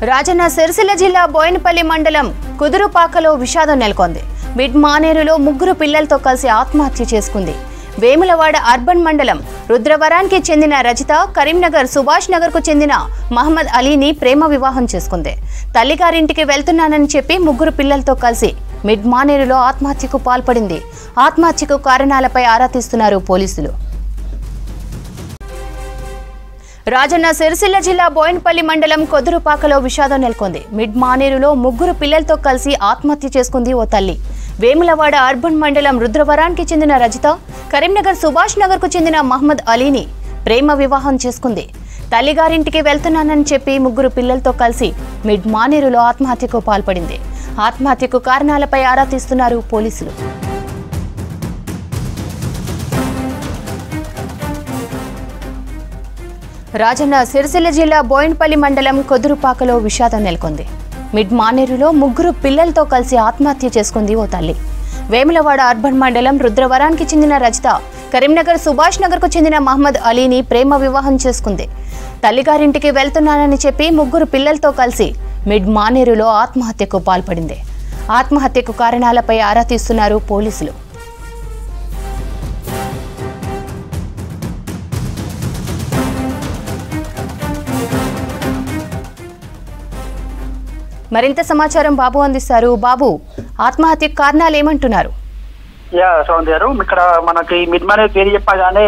రాజన్న సిరిసిల్ల జిల్లా బోయినపల్లి మండలం కుదురుపాకలో విషాదం నెలకొంది. మిడ్ మానేరులో ముగ్గురు పిల్లలతో కలిసి ఆత్మహత్య చేసుకుంది. వేములవాడ అర్బన్ మండలం రుద్రవరానికి చెందిన రజిత కరీంనగర్ సుభాష్ నగర్ కు చెందిన మహమ్మద్ అలీని ప్రేమ వివాహం చేసుకుంది. తల్లిగారింటికి వెళ్తున్నానని చెప్పి ముగ్గురు పిల్లలతో కలిసి మిడ్ మానేరులో ఆత్మహత్యకు పాల్పడింది. ఆత్మహత్యకు కారణాలపై ఆరా తీస్తున్నారు పోలీసులు. రాజన్న సిరిసిల్ల జిల్లా బోయినపల్లి మండలం కుదురుపాకలో విషాదం నెలకొంది. మిడ్ మానేరులో ముగ్గురు పిల్లలతో కలిసి ఆత్మహత్య చేసుకుంది ఓ తల్లి. వేములవాడ అర్బన్ మండలం రుద్రవరానికి చెందిన రజిత కరీంనగర్ సుభాష్ నగర్ కు చెందిన మహమ్మద్ అలీని ప్రేమ వివాహం చేసుకుంది. తల్లిగారింటికి వెళ్తున్నానని చెప్పి ముగ్గురు పిల్లలతో కలిసి మిడ్ మానేరులో ఆత్మహత్యకు పాల్పడింది. ఆత్మహత్యకు కారణాలపై ఆరా తీస్తున్నారు పోలీసులు. రాజన్న సిరిసిల్ల జిల్లా బోయినపల్లి మండలం కుదురుపాకలో విషాదం నెలకొంది. మిడ్ మానేరులో ముగ్గురు పిల్లలతో కలిసి ఆత్మహత్య చేసుకుంది ఓ తల్లి. వేములవాడ అర్బన్ మండలం రుద్రవరానికి చెందిన రజిత కరీంనగర్ సుభాష్ నగర్ కు చెందిన మహమ్మద్ అలీని ప్రేమ వివాహం చేసుకుంది. తల్లిగారింటికి వెళ్తున్నానని చెప్పి ముగ్గురు పిల్లలతో కలిసి మిడ్ మానేరులో ఆత్మహత్యకు పాల్పడింది. ఆత్మహత్యకు కారణాలపై ఆరా తీస్తున్నారు పోలీసులు. మరింత సమాచారం బాబు అందిస్తారు. బాబు, ఆత్మహత్య కారణాలు ఏమంటున్నారు? సౌందర్య, ఇక్కడ మనకి మిడ్ మానేరు పేరు చెప్పగానే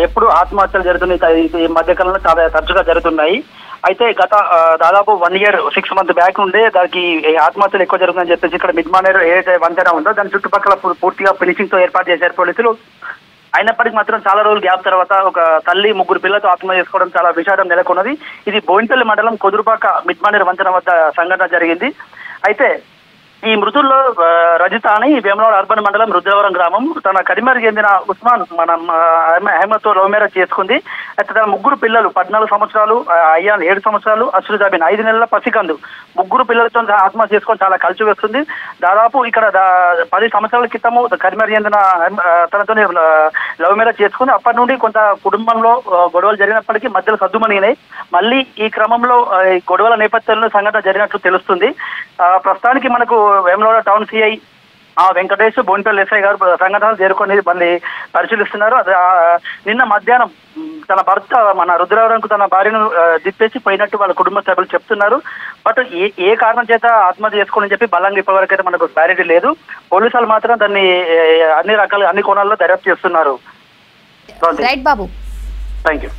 ఎప్పుడు ఆత్మహత్యలు జరుగుతున్నాయి. ఈ మధ్యకాలంలో చాలా తరచుగా జరుగుతున్నాయి. అయితే గత దాదాపు 1 year 6 months బ్యాక్ ఉండే దానికి ఆత్మహత్యలు ఎక్కువ జరుగుతుందని చెప్పేసి ఇక్కడ మిడ్ మానేరు ఏదైతే వంతెన ఉందో దాని చుట్టుపక్కల పూర్తిగా ఫినిషింగ్ తో ఏర్పాటు చేశారు పోలీసులు. అయినప్పటికీ మాత్రం చాలా రోజులు గ్యాప్ తర్వాత ఒక తల్లి ముగ్గురు పిల్లలతో ఆత్మహత్య చేసుకోవడం చాలా విషాదం నెలకొన్నది. ఇది బోయినపల్లి మండలం కుదురుపాక మిడ్ మానేరు వంతెన వద్ద సంఘటన జరిగింది. అయితే ఈ మృతుల్లో రజిత అని వేములవాడ అర్బన్ మండలం రుద్రవరం గ్రామం, తన కరీంనగర్ చెందిన ఉస్మాన్ అహ్మద్ తో లవ్ మ్యారేజ్ చేసుకుంది. అయితే తన ముగ్గురు పిల్లలు 14 సంవత్సరాలు, అయ్యాన్ 7 సంవత్సరాలు, అశ్రుజాబిన్ 5 నెలల పసికందు ముగ్గురు పిల్లలతో ఆత్మహత్య చేసుకొని చాలా కలిసి వస్తుంది. దాదాపు ఇక్కడ 10 సంవత్సరాల క్రితము కరీంనగర్ చెందిన తనతో లవ్ మ్యారేజ్ చేసుకుని అప్పటి నుండి కొంత కుటుంబంలో గొడవలు జరిగినప్పటికీ మధ్యలో సద్దుమణిగినాయి. మళ్ళీ ఈ క్రమంలో గొడవల నేపథ్యంలో సంఘటన జరిగినట్లు తెలుస్తుంది. ప్రస్తుతానికి మనకు Vemulawada town CI Venkatesh, Boinapalli SI గారు సంఘటనలు చేరుకొని మళ్ళీ పరిశీలిస్తున్నారు. నిన్న మధ్యాహ్నం తన భర్త మన రుద్రవరంకు తన భార్యను దిప్పేసి పోయినట్టు వాళ్ళ కుటుంబ సభ్యులు చెప్తున్నారు. బట్ ఏ కారణం చేత ఆత్మహత్య చేసుకోవాలని చెప్పి బలంగా ఇప్పటివరకు అయితే మనకు క్లారిటీ లేదు. పోలీసులు మాత్రం దాన్ని అన్ని కోణాల్లో దర్యాప్తు చేస్తున్నారు. Right Babu, thank you.